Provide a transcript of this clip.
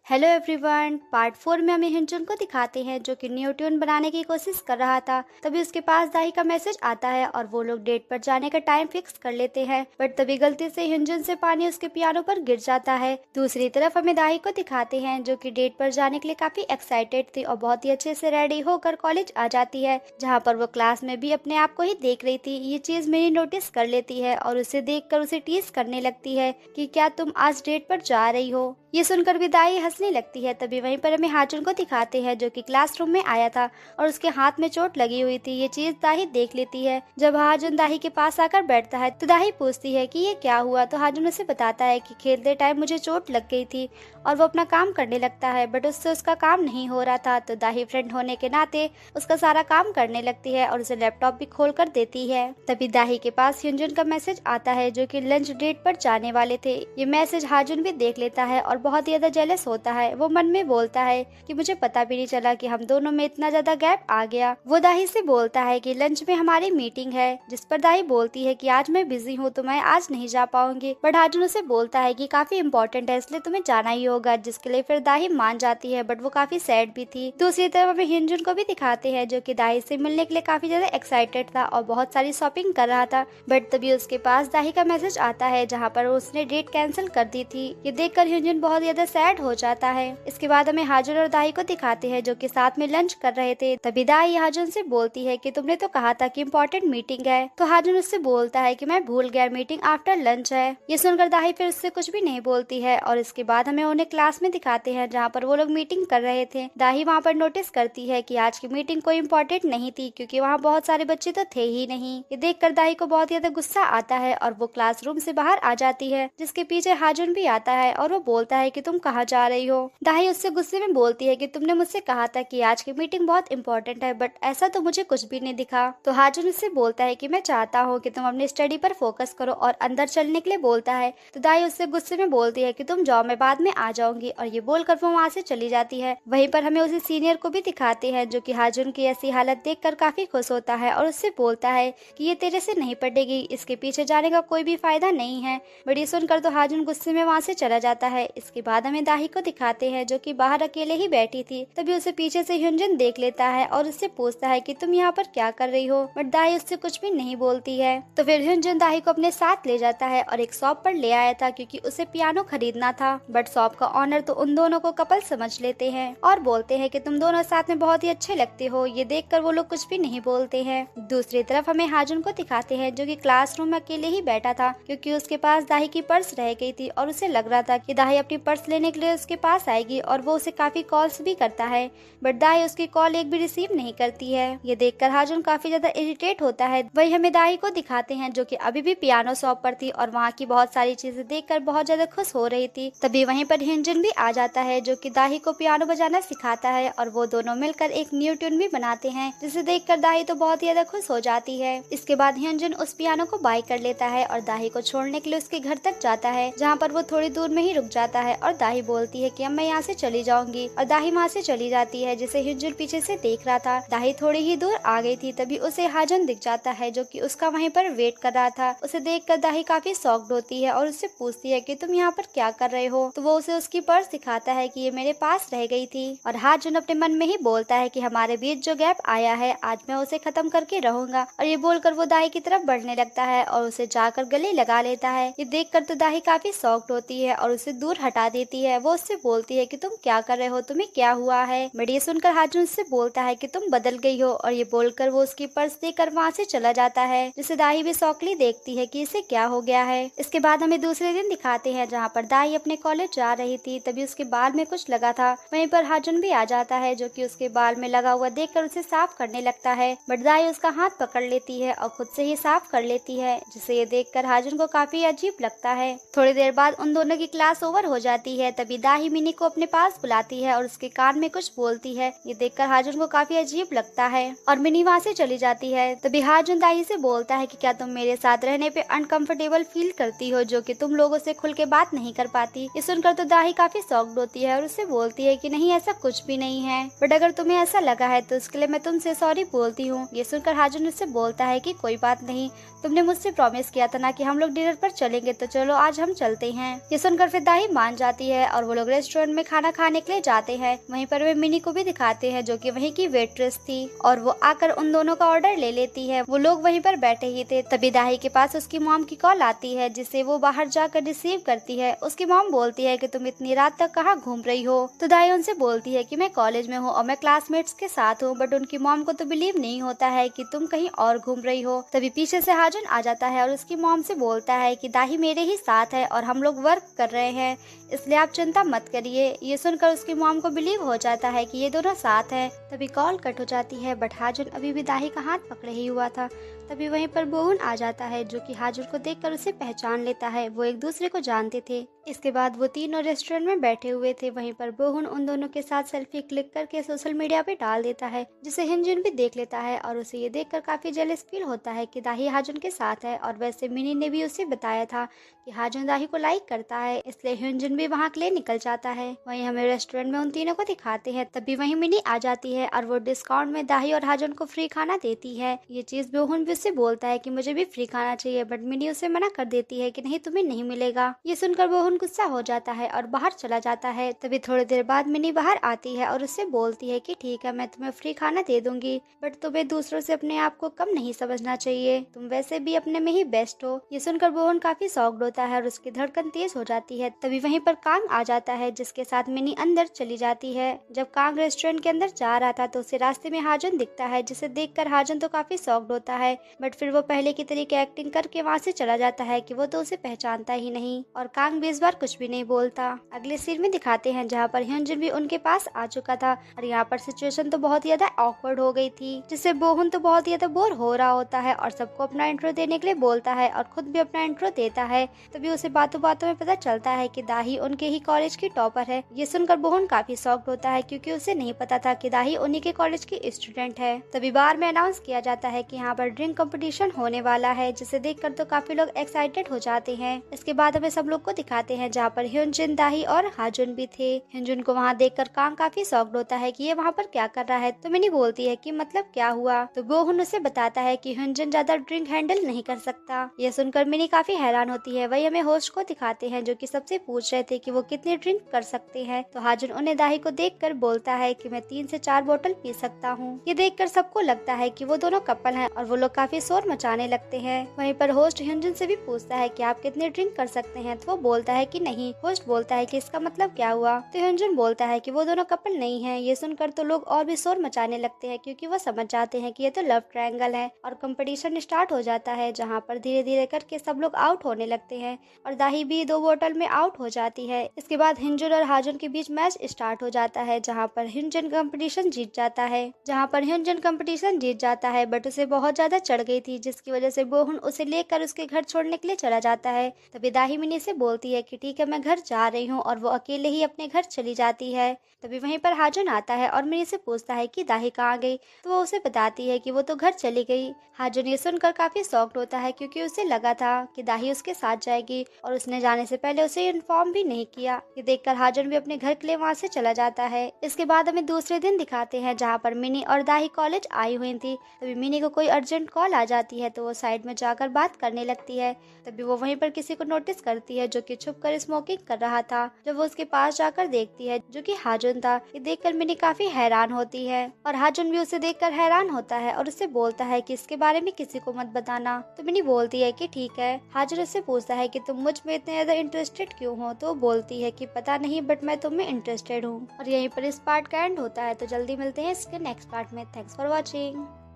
Hello everyone. Part 4 में हमें हिंचुन को दिखाते हैं जो कि न्यू ट्यून बनाने की कोशिश कर रहा था। तभी उसके पास दाही का मैसेज आता है और वो लोग डेट पर जाने का टाइम फिक्स कर लेते हैं। बट तभी गलती से हिंचुन से पानी उसके पियानो पर गिर जाता है। दूसरी तरफ हमें दाही को दिखाते हैं जो कि डेट पर जाने के लिए काफी एक्साइटेड थी और बहुत ही अच्छे से रेडी होकर कॉलेज आ जाती है, जहाँ पर वो क्लास में भी अपने आप को ही देख रही थी। ये चीज मेरी नोटिस कर लेती है और उसे देखकर उसे टीज करने लगती है कि क्या तुम आज डेट पर जा रही हो। ये सुनकर भी दाई हंसने लगती है। तभी वहीं पर हमें हाजुन को दिखाते हैं जो कि क्लासरूम में आया था और उसके हाथ में चोट लगी हुई थी। ये चीज दाही देख लेती है। जब हाजुन दाही के पास आकर बैठता है तो दाही पूछती है कि ये क्या हुआ, तो हाजुन उसे बताता है कि खेलते टाइम मुझे चोट लग गई थी और वो अपना काम करने लगता है, बट उससे उसका काम नहीं हो रहा था। तो दाही फ्रेंड होने के नाते उसका सारा काम करने लगती है और उसे लैपटॉप भी खोल कर देती है। तभी दाही के पास हिंजुन का मैसेज आता है जो कि लंच डेट पर जाने वाले थे। ये मैसेज हाजुन भी देख लेता है और बहुत ज्यादा जेलस होता है। वो मन में बोलता है कि मुझे पता भी नहीं चला कि हम दोनों में इतना ज्यादा गैप आ गया। वो दाही से बोलता है कि लंच में हमारी मीटिंग है, जिस पर दाही बोलती है कि आज मैं बिजी हूँ तो मैं आज नहीं जा पाऊंगी। बट हाजुन उसे बोलता है कि काफी इम्पोर्टेंट है इसलिए तुम्हें जाना ही होगा, जिसके लिए फिर दाही मान जाती है। बट वो काफी सैड भी थी। दूसरी तरफ हमें हिंजुन को भी दिखाते हैं जो कि दाही से मिलने के लिए काफी ज्यादा एक्साइटेड था और बहुत सारी शॉपिंग कर रहा था। बट तभी उसके पास दाही का मैसेज आता है जहाँ पर उसने डेट कैंसिल कर दी थी। ये देखकर हिंजुन बहुत ज्यादा सैड हो जाता है। इसके बाद हमें हाजुन और दाही को दिखाते हैं जो कि साथ में लंच कर रहे थे। तभी दाही हाजुन से बोलती है कि तुमने तो कहा था कि इम्पोर्टेंट मीटिंग है। तो हाजुन उससे बोलता है कि मैं भूल गया, मीटिंग आफ्टर लंच है। ये सुनकर दाही फिर उससे कुछ भी नहीं बोलती है। और इसके बाद हमें उन्हें क्लास में दिखाते हैं जहाँ पर वो लोग मीटिंग कर रहे थे। दाही वहाँ पर नोटिस करती है कि आज की मीटिंग कोई इम्पोर्टेंट नहीं थी क्योंकि वहाँ बहुत सारे बच्चे तो थे ही नहीं। ये देखकर दाही को बहुत ज्यादा गुस्सा आता है और वो क्लासरूम से बाहर आ जाती है, जिसके पीछे हाजुन भी आता है और वो बोलता है कि तुम कहाँ जा रही हो। दाही उससे गुस्से में बोलती है कि तुमने मुझसे कहा था कि आज की मीटिंग बहुत इंपॉर्टेंट है, बट ऐसा तो मुझे कुछ भी नहीं दिखा। तो हाजुन उससे बोलता है कि मैं चाहता हूँ कि तुम अपनी स्टडी पर फोकस करो और अंदर चलने के लिए बोलता है। तो दाही उससे गुस्से में बोलती है कि तुम जाओ, मैं बाद में आ जाऊंगी, और ये बोलकर वो वहाँ से चली जाती है। वहीं पर हमें उसे सीनियर को भी दिखाते हैं जो कि हाजुन की ऐसी हालत देखकर काफी खुश होता है और उससे बोलता है कि ये तेरे से नहीं पड़ेगी, इसके पीछे जाने का कोई भी फायदा नहीं है। बट ये सुनकर तो हाजुन गुस्से में वहाँ से चला जाता है। इसके बाद हमें दाही को दिखाते हैं जो कि बाहर अकेले ही बैठी थी। तभी उसे पीछे से हिंजुन देख लेता है और उससे पूछता है कि तुम यहाँ पर क्या कर रही हो। बट दाही उससे कुछ भी नहीं बोलती है। तो फिर हिंजुन दाही को अपने साथ ले जाता है और एक शॉप पर ले आया था क्योंकि उसे पियानो खरीदना था। बट शॉप का ऑनर तो उन दोनों को कपल समझ लेते हैं और बोलते हैं कि तुम दोनों साथ में बहुत ही अच्छे लगते हो। ये देखकर वो लोग कुछ भी नहीं बोलते हैं। दूसरी तरफ हमें हाजुन को दिखाते हैं जो कि क्लासरूम में अकेले ही बैठा था क्योंकि उसके पास दाही की पर्स रह गई थी और उसे लग रहा था कि दाही अपनी पर्स लेने के लिए उसके पास आएगी और वो उसे काफी कॉल्स भी करता है। बट दाही उसकी कॉल एक भी रिसीव नहीं करती है। ये देखकर हाजुन काफी ज्यादा इरिटेट होता है। वही हमें दाही को दिखाते हैं जो कि अभी भी पियानो शॉप पर थी और वहाँ की बहुत सारी चीजें देखकर बहुत ज्यादा खुश हो रही थी। तभी वहीं पर हिंजुन भी आ जाता है जो कि दाही को पियानो बजाना सिखाता है और वो दोनों मिलकर एक न्यू ट्यून भी बनाते हैं, जिसे देखकर दाही तो बहुत ज्यादा खुश हो जाती है। इसके बाद हिंजुन उस पियानो को बाय कर लेता है और दाही को छोड़ने के लिए उसके घर तक जाता है, जहाँ पर वो थोड़ी दूर में ही रुक जाता है और दाही बोलती है कि अब मैं यहाँ से चली जाऊंगी, और दाही वहाँ से चली जाती है, जिसे हिंजुन पीछे से देख रहा था। दाही थोड़ी ही दूर आ गई थी। तभी उसे हाजुन दिख जाता है जो कि उसका वहीं पर वेट कर रहा था। उसे देखकर दाही काफी शॉक्ड होती है और उससे पूछती है कि तुम यहाँ पर क्या कर रहे हो। तो वो उसे उसकी पर्स दिखाता है कि ये मेरे पास रह गई थी। और हाजुन अपने मन में ही बोलता है कि हमारे बीच जो गैप आया है आज मैं उसे खत्म करके रहूंगा। और ये बोलकर वो दाही की तरफ बढ़ने लगता है और उसे जाकर गले लगा लेता है। ये देखकर तो दाही काफी शॉक्ड होती है और उसे दूर हटा देती है। वो उससे बोलती है कि तुम क्या कर रहे हो, तुम्हें क्या हुआ है। बट ये सुनकर हाजुन उससे बोलता है कि तुम बदल गई हो, और ये बोलकर वो उसकी पर्स देकर वहाँ से चला जाता है, जिसे दाही भी शॉकली देखती है कि इसे क्या हो गया है। इसके बाद हमें दूसरे दिन दिखाते हैं जहाँ पर दाही अपने कॉलेज जा रही थी। तभी उसके बाल में कुछ लगा था। वहीं पर हाजुन भी आ जाता है जो कि उसके बाल में लगा हुआ देखकर उसे साफ करने लगता है। बट दाही उसका हाथ पकड़ लेती है और खुद से ही साफ कर लेती है, जिसे ये देखकर हाजुन को काफी अजीब लगता है। थोड़ी देर बाद उन दोनों की क्लास ओवर हो जाती है। तभी दाही मिनी को अपने पास बुलाती है और उसके कान में कुछ बोलती है। ये देखकर हाजुन को काफी अजीब लगता है और मिनी वहाँ से चली जाती है। तभी हाजुन दाही से बोलता है कि क्या तुम मेरे साथ रहने पे अनकंफर्टेबल फील करती हो जो कि तुम लोगों से खुल के बात नहीं कर पाती। ये सुनकर तो दाही काफी शॉक्ड होती है और उससे बोलती है कि नहीं, ऐसा कुछ भी नहीं है, बट अगर तुम्हें ऐसा लगा है तो उसके लिए मैं तुमसे सॉरी बोलती हूँ। ये सुनकर हाजुन उससे बोलता है कि कोई बात नहीं, तुमने मुझसे प्रॉमिस किया था ना कि हम लोग डिनर पर चलेंगे, तो चलो आज हम चलते हैं। ये सुनकर फिर दाही मान जाती है और वो लोग लोग रेस्टोरेंट में खाना खाने के लिए जाते हैं। वहीं पर वे मिनी को भी दिखाते हैं जो कि वहीं की वेट्रेस थी और वो आकर उन दोनों का ऑर्डर ले लेती है। वो लोग वहीं पर बैठे ही थे, तभी दाही के पास उसकी मॉम की कॉल आती है जिसे वो बाहर जाकर रिसीव करती है। उसकी मॉम बोलती है कि तुम इतनी रात तक कहाँ घूम रही हो। तो दाही उनसे बोलती है कि मैं कॉलेज में हूँ और मैं क्लासमेट्स के साथ हूँ, बट उनकी मॉम को तो बिलीव नहीं होता है कि तुम कहीं और घूम रही हो। तभी पीछे से हाजन आ जाता है और उसकी मॉम से बोलता है कि दाही मेरे ही साथ है और हम लोग वर्क कर रहे हैं, इसलिए आप चिंता मत करिए। ये सुनकर उसकी मॉम को बिलीव हो जाता है कि ये दोनों साथ हैं। तभी कॉल कट हो जाती है, बट हाजुन अभी भी दाही का हाथ पकड़े ही हुआ था। तभी वहीं पर बोहुन आ जाता है जो कि हाजुन को देखकर उसे पहचान लेता है। वो एक दूसरे को जानते थे। इसके बाद वो तीनों रेस्टोरेंट में बैठे हुए थे। वहीं पर बोहुन उन दोनों के साथ सेल्फी क्लिक करके सोशल मीडिया पे डाल देता है, जिसे हिंजुन भी देख लेता है और उसे ये देखकर काफी जेलस फील होता है कि दाही हाजुन के साथ है। और वैसे मिनी ने भी उसे बताया था कि हाजुन दाही को लाइक करता है, इसलिए हिंजुन भी वहाँ के लिए निकल जाता है। वहीं हमें रेस्टोरेंट में उन तीनों को दिखाते हैं। तभी वहीं मिनी आ जाती है और वो डिस्काउंट में दाही और हाजुन को फ्री खाना देती है। ये चीज बोहुन भी उससे बोलता है कि मुझे भी फ्री खाना चाहिए, बट मिनी उसे मना कर देती है कि नहीं, तुम्हें नहीं मिलेगा। ये सुनकर बोहुन गुस्सा हो जाता है और बाहर चला जाता है। तभी थोड़ी देर बाद मिनी बाहर आती है और उससे बोलती है कि ठीक है, मैं तुम्हें फ्री खाना दे दूंगी, बट तुम्हें दूसरों से अपने आप को कम नहीं समझना चाहिए, तुम वैसे भी अपने में ही बेस्ट हो। ये सुनकर बोहुन काफी शॉक्ड होता है और उसकी धड़कन तेज हो जाती है। तभी वहीं पर कांग आ जाता है जिसके साथ मिनी अंदर चली जाती है। जब कांग रेस्टोरेंट के अंदर जा रहा था तो उसे रास्ते में हाजन दिखता है, जिसे देखकर हाजन तो काफी शॉक्ड होता है, बट फिर वो पहले की तरीके एक्टिंग करके वहाँ से चला जाता है कि वो तो उसे पहचानता ही नहीं। और कांग भी इस बार कुछ भी नहीं बोलता। अगले सीन में दिखाते हैं जहाँ पर ह्योंजन भी उनके पास आ चुका था और यहाँ पर सिचुएशन तो बहुत ज्यादा ऑकवर्ड हो गई थी, जिससे बोहुन तो बहुत ज्यादा बोर हो रहा होता है और सबको अपना इंट्रो देने के लिए बोलता है और खुद भी अपना इंट्रो देता है। तभी उसे बातों बातों में पता चलता है कि दाही उनके ही कॉलेज की टॉपर है। ये सुनकर बोहुन काफी शॉक्ड होता है क्योंकि उसे नहीं पता था कि दाही उन्हीं के कॉलेज की स्टूडेंट है। तभी बार में अनाउंस किया जाता है कि यहाँ पर ड्रिंक कंपटीशन होने वाला है, जिसे देखकर तो काफी लोग एक्साइटेड हो जाते हैं। इसके बाद हमें सब लोग को दिखाते हैं जहाँ पर ह्योंजन, दाही और हाजुन भी थे। ह्योंजन को वहाँ देखकर कांग काफी शॉक्ड होता है कि ये वहाँ पर क्या कर रहा है। तो मिनी बोलती है कि मतलब क्या हुआ। तो बोहुन उसे बताता है कि ह्योंजन ज्यादा ड्रिंक हैंडल नहीं कर सकता। ये सुनकर मिनी काफी हैरान होती है। वही हमें होस्ट को दिखाते हैं जो कि सबसे पूछ रहे थे कि वो कितनी ड्रिंक कर सकते हैं। तो हाजुन उन्हें दाही को देखकर बोलता है कि मैं 3 से 4 बोतल पी सकता हूँ। ये देखकर सबको लगता है कि वो दोनों कपल हैं और वो लोग काफी शोर मचाने लगते हैं। वहीं पर होस्ट ह्योंजन से भी पूछता है कि आप कितने ड्रिंक कर सकते हैं। तो वो बोलता है कि नहीं। होस्ट बोलता है कि इसका मतलब क्या हुआ। तो ह्योंजन बोलता है कि वो दोनों कपल नहीं है। ये सुनकर तो लोग और भी शोर मचाने लगते हैं क्योंकि वो समझ जाते हैं कि ये तो लव ट्रायंगल है। और कंपटीशन स्टार्ट हो जाता है जहाँ पर धीरे धीरे करके सब लोग आउट होने लगते हैं और दाही भी 2 बोतल में आउट हो जाती है। इसके बाद ह्योंजन और हाजुन के बीच मैच स्टार्ट हो जाता है जहाँ पर ह्योंजन कंपटीशन जीत जाता है, बट उसे बहुत ज्यादा चढ़ गई थी, जिसकी वजह से बोहुन उसे लेकर उसके घर छोड़ने के लिए चला जाता है। तभी दाही मिनी से बोलती है कि ठीक है, मैं घर जा रही हूँ, और वो अकेले ही अपने घर चली जाती है। तभी वहीं पर हाजुन आता है और मिनी से पूछता है कि दाही कहाँ गई। तो वो उसे बताती है कि वो तो घर चली गई। हाजुन ये सुनकर काफी शॉक्ड होता है क्योंकि उसे लगा था कि दाही उसके साथ जाएगी और उसने जाने से पहले उसे इन्फॉर्म भी नहीं किया। ये देखकर हाजुन भी अपने घर के लिए वहाँ से चला जाता है। इसके बाद हमें दूसरे दिन दिखाते हैं जहाँ पर मिनी और दाही कॉलेज आई हुई थी। तभी मिनी को कोई अर्जेंट कॉल आ जाती है तो वो साइड में जाकर बात करने लगती है। तभी वो वहीं पर किसी को नोटिस करती है जो कि छुप कर स्मोकिंग कर रहा था। जब वो उसके पास जाकर देखती है जो कि हाजुन था। ये देखकर मिनी काफी हैरान होती है और हाजुन भी उसे देखकर हैरान होता है और उससे बोलता है कि इसके बारे में किसी को मत बताना। तो मिनी बोलती है कि ठीक है। हाजुन उससे पूछता है कि तुम मुझ में इतने ज्यादा इंटरेस्टेड क्यों हो। तो बोलती है कि पता नहीं, बट मैं तुम में इंटरेस्टेड हूँ। और यहीं पर इस पार्ट का एंड होता है। तो जल्दी मिलते हैं इसके नेक्स्ट पार्ट में। Thanks for watching.